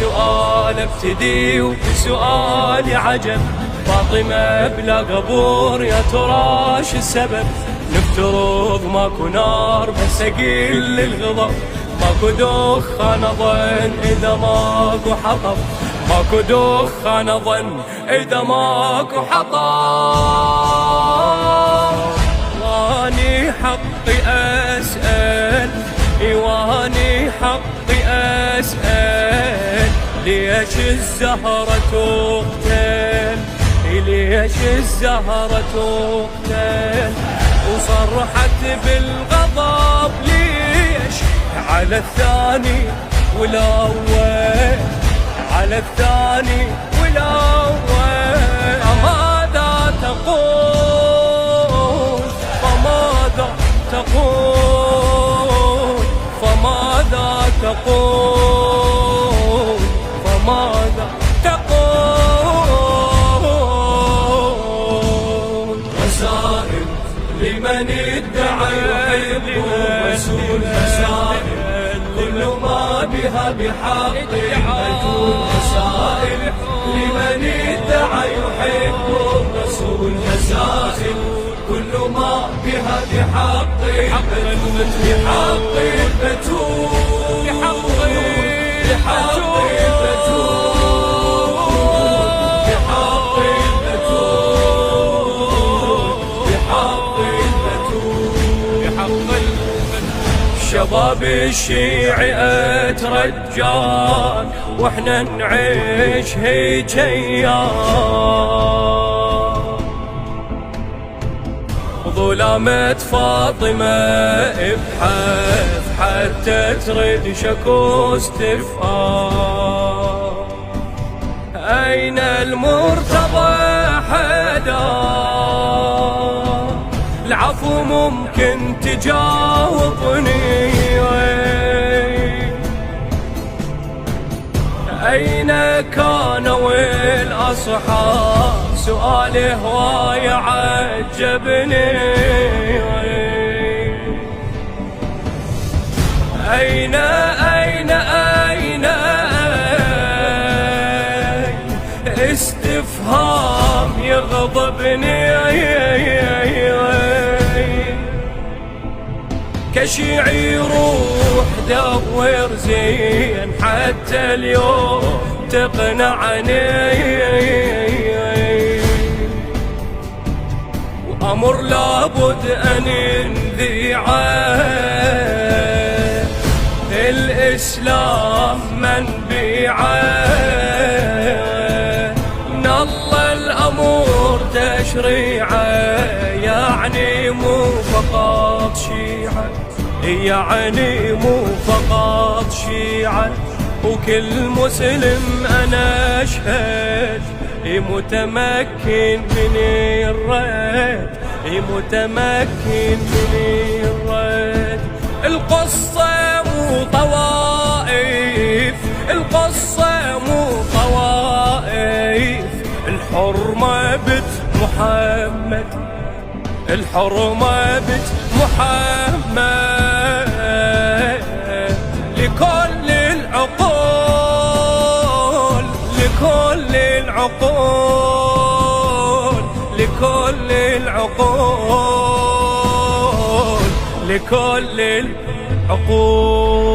سؤال ابتدي وبسؤالي عجب، فاطمة بلا قبور يا ترى شو السبب؟ نفترض ماكو نار بس اقل الغضب، ماكو دخان اظن اذا ماكو حطب، ماكو دخان اظن اذا ماكو حطب. واني حقي اسأل، واني حقي اسأل، ليش الزهرة تقتل؟ ليش الزهرة تقتل؟ وصرحت بالغضب ليش على الثاني والاول، على الثاني والاول. فماذا تقول؟ فماذا تقول؟ فماذا تقول؟ فماذا تقول؟ رسائل لمن ادعى يحب الرسول، رسائل كل ما بها بحق تكون، رسائل لمن ادعى يحب الرسول، رسائل كل ما بها بحق البتول، بحق البتول، بحق البتول، بحق البتول، بحق البتول، بحق البتول. شباب الشيعي اترجان واحنا نعيش هيج ايام، ظلامة فاطمة ابحث حتى ترد شكو استفهام. أين المرتضى حدا؟ العفو ممكن تجاوبني. أين كانوا الأصحاب؟ سؤالي هواي عجبني. أين أين أين استفهام يغضبني. كشيعي روح دور زين حتى اليوم تقنعني، وأمر لابد أن نذيعه. الإسلام منبيعه، من الله الأمور تشريعه، يعني مو فقط شيعة، يعني مو فقط شيعة. وكل مسلم أنا أشهد متمكن من الرد، متمكن من الرد. القصة مو طوائف، القصة مو طوائف. الحرمة بنت محمد، الحرمة بنت محمد. لكل العقول، لكل العقول، لكل العقول، لكل العقول.